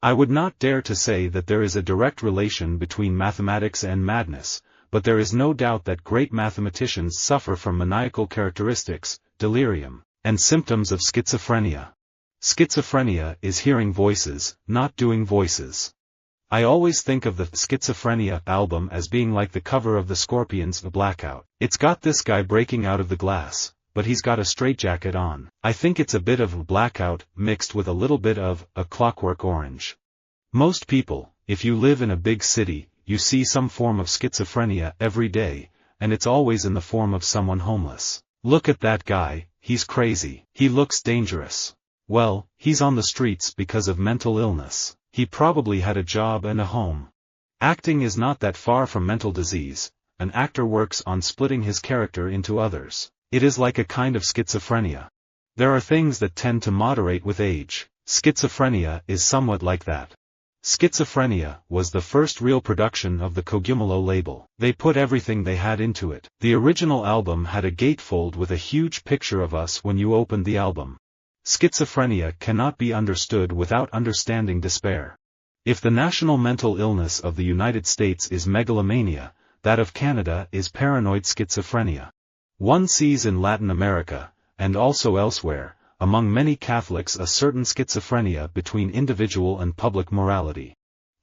I would not dare to say that there is a direct relation between mathematics and madness, but there is no doubt that great mathematicians suffer from maniacal characteristics, delirium, and symptoms of schizophrenia. Schizophrenia is hearing voices, not doing voices. I always think of the Schizophrenia album as being like the cover of the Scorpions Blackout. It's got this guy breaking out of the glass, but he's got a straitjacket on. I think it's a bit of Blackout mixed with a little bit of A Clockwork Orange. Most people, if you live in a big city, you see some form of schizophrenia every day, and it's always in the form of someone homeless. Look at that guy, he's crazy. He looks dangerous. Well, he's on the streets because of mental illness. He probably had a job and a home. Acting is not that far from mental disease. An actor works on splitting his character into others. It is like a kind of schizophrenia. There are things that tend to moderate with age. Schizophrenia is somewhat like that. Schizophrenia was the first real production of the Cogumalo label. They put everything they had into it. The original album had a gatefold with a huge picture of us when you opened the album. Schizophrenia cannot be understood without understanding despair. If the national mental illness of the United States is megalomania, that of Canada is paranoid schizophrenia. One sees in Latin America, and also elsewhere, among many Catholics a certain schizophrenia between individual and public morality.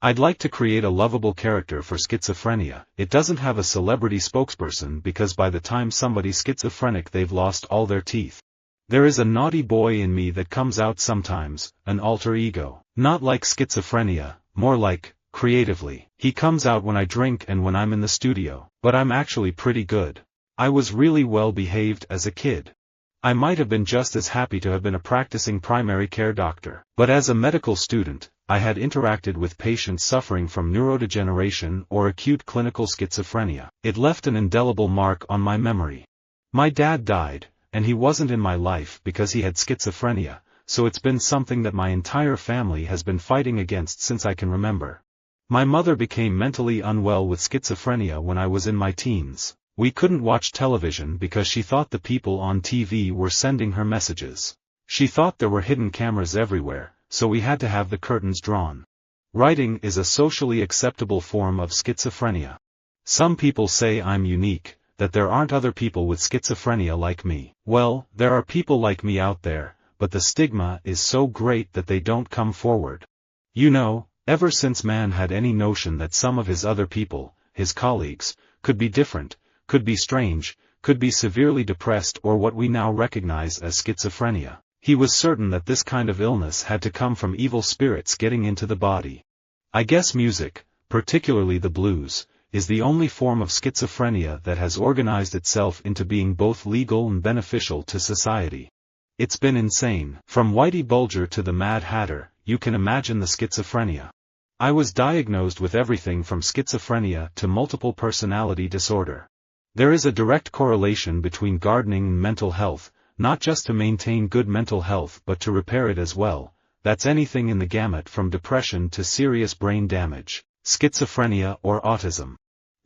I'd like to create a lovable character for schizophrenia. It doesn't have a celebrity spokesperson because by the time somebody's schizophrenic they've lost all their teeth. There is a naughty boy in me that comes out sometimes, an alter ego. Not like schizophrenia, more like, creatively. He comes out when I drink and when I'm in the studio. But I'm actually pretty good. I was really well behaved as a kid. I might have been just as happy to have been a practicing primary care doctor. But as a medical student, I had interacted with patients suffering from neurodegeneration or acute clinical schizophrenia. It left an indelible mark on my memory. My dad died, and he wasn't in my life because he had schizophrenia, so it's been something that my entire family has been fighting against since I can remember. My mother became mentally unwell with schizophrenia when I was in my teens. We couldn't watch television because she thought the people on TV were sending her messages. She thought there were hidden cameras everywhere, so we had to have the curtains drawn. Writing is a socially acceptable form of schizophrenia. Some people say I'm unique, that there aren't other people with schizophrenia like me. Well, there are people like me out there, but the stigma is so great that they don't come forward. You know, ever since man had any notion that some of his other people, his colleagues, could be different, could be strange, could be severely depressed or what we now recognize as schizophrenia, he was certain that this kind of illness had to come from evil spirits getting into the body. I guess music, particularly the blues, is the only form of schizophrenia that has organized itself into being both legal and beneficial to society. It's been insane. From Whitey Bulger to the Mad Hatter, you can imagine the schizophrenia. I was diagnosed with everything from schizophrenia to multiple personality disorder. There is a direct correlation between gardening and mental health, not just to maintain good mental health but to repair it as well. That's anything in the gamut from depression to serious brain damage, schizophrenia or autism.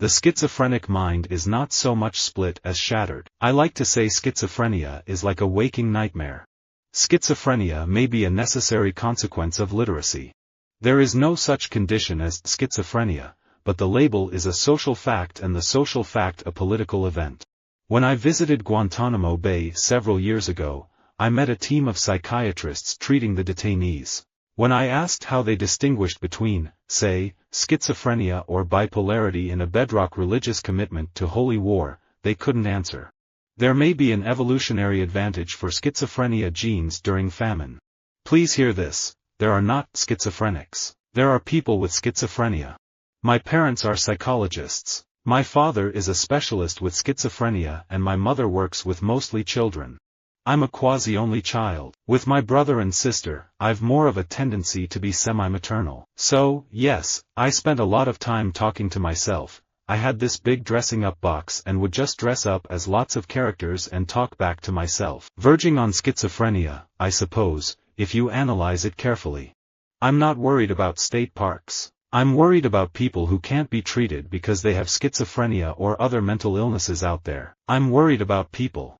The schizophrenic mind is not so much split as shattered. I like to say schizophrenia is like a waking nightmare. Schizophrenia may be a necessary consequence of literacy. There is no such condition as schizophrenia, but the label is a social fact and the social fact a political event. When I visited Guantanamo Bay several years ago, I met a team of psychiatrists treating the detainees. When I asked how they distinguished between, say, schizophrenia or bipolarity in a bedrock religious commitment to holy war, they couldn't answer. There may be an evolutionary advantage for schizophrenia genes during famine. Please hear this, there are not schizophrenics. There are people with schizophrenia. My parents are psychologists. My father is a specialist with schizophrenia and my mother works with mostly children. I'm a quasi-only child. With my brother and sister, I've more of a tendency to be semi-maternal. So, yes, I spent a lot of time talking to myself. I had this big dressing-up box and would just dress up as lots of characters and talk back to myself. Verging on schizophrenia, I suppose, if you analyze it carefully. I'm not worried about state parks. I'm worried about people who can't be treated because they have schizophrenia or other mental illnesses out there. I'm worried about people.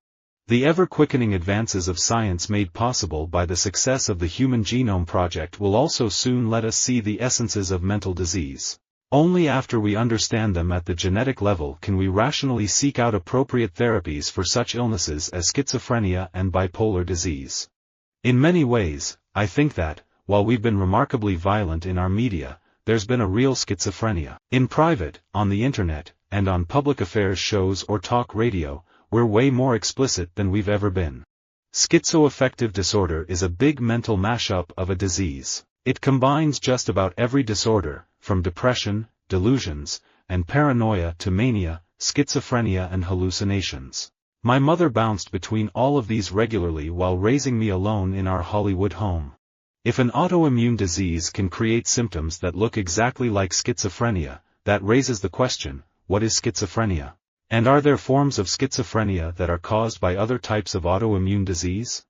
The ever-quickening advances of science made possible by the success of the Human Genome Project will also soon let us see the essences of mental disease. Only after we understand them at the genetic level can we rationally seek out appropriate therapies for such illnesses as schizophrenia and bipolar disease. In many ways, I think that, while we've been remarkably violent in our media, there's been a real schizophrenia. In private, on the internet, and on public affairs shows or talk radio, we're way more explicit than we've ever been. Schizoaffective disorder is a big mental mashup of a disease. It combines just about every disorder, from depression, delusions, and paranoia to mania, schizophrenia and hallucinations. My mother bounced between all of these regularly while raising me alone in our Hollywood home. If an autoimmune disease can create symptoms that look exactly like schizophrenia, that raises the question, what is schizophrenia? And are there forms of schizophrenia that are caused by other types of autoimmune disease?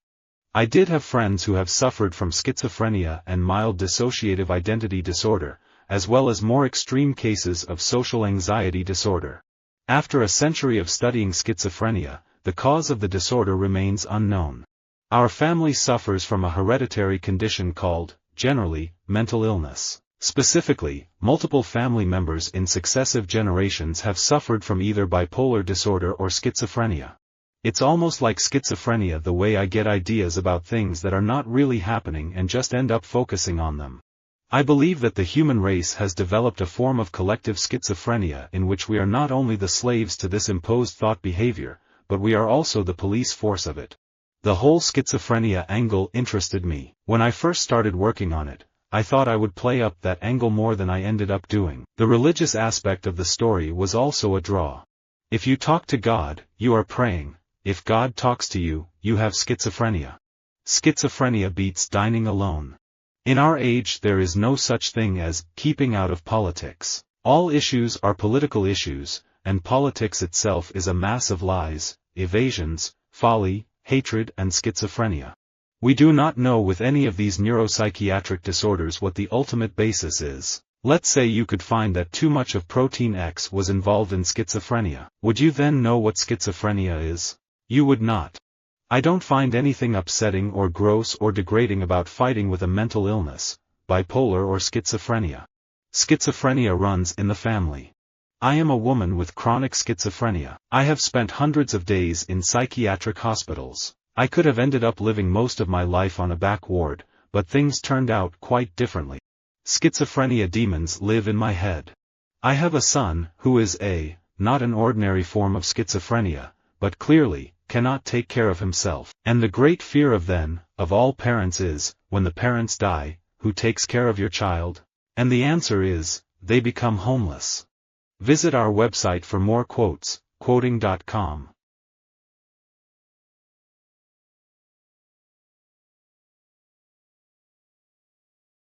I did have friends who have suffered from schizophrenia and mild dissociative identity disorder, as well as more extreme cases of social anxiety disorder. After a century of studying schizophrenia, the cause of the disorder remains unknown. Our family suffers from a hereditary condition called, generally, mental illness. Specifically, multiple family members in successive generations have suffered from either bipolar disorder or schizophrenia. It's almost like schizophrenia the way I get ideas about things that are not really happening and just end up focusing on them. I believe that the human race has developed a form of collective schizophrenia in which we are not only the slaves to this imposed thought behavior, but we are also the police force of it. The whole schizophrenia angle interested me. When I first started working on it, I thought I would play up that angle more than I ended up doing. The religious aspect of the story was also a draw. If you talk to God, you are praying. If God talks to you, you have schizophrenia. Schizophrenia beats dining alone. In our age there is no such thing as keeping out of politics. All issues are political issues, and politics itself is a mass of lies, evasions, folly, hatred and schizophrenia. We do not know with any of these neuropsychiatric disorders what the ultimate basis is. Let's say you could find that too much of protein X was involved in schizophrenia. Would you then know what schizophrenia is? You would not. I don't find anything upsetting or gross or degrading about fighting with a mental illness, bipolar or schizophrenia. Schizophrenia runs in the family. I am a woman with chronic schizophrenia. I have spent hundreds of days in psychiatric hospitals. I could have ended up living most of my life on a back ward, but things turned out quite differently. Schizophrenia demons live in my head. I have a son, who is not an ordinary form of schizophrenia, but clearly, cannot take care of himself. And the great fear of all parents is, when the parents die, who takes care of your child? And the answer is, they become homeless. Visit our website for more quotes, quoting.com.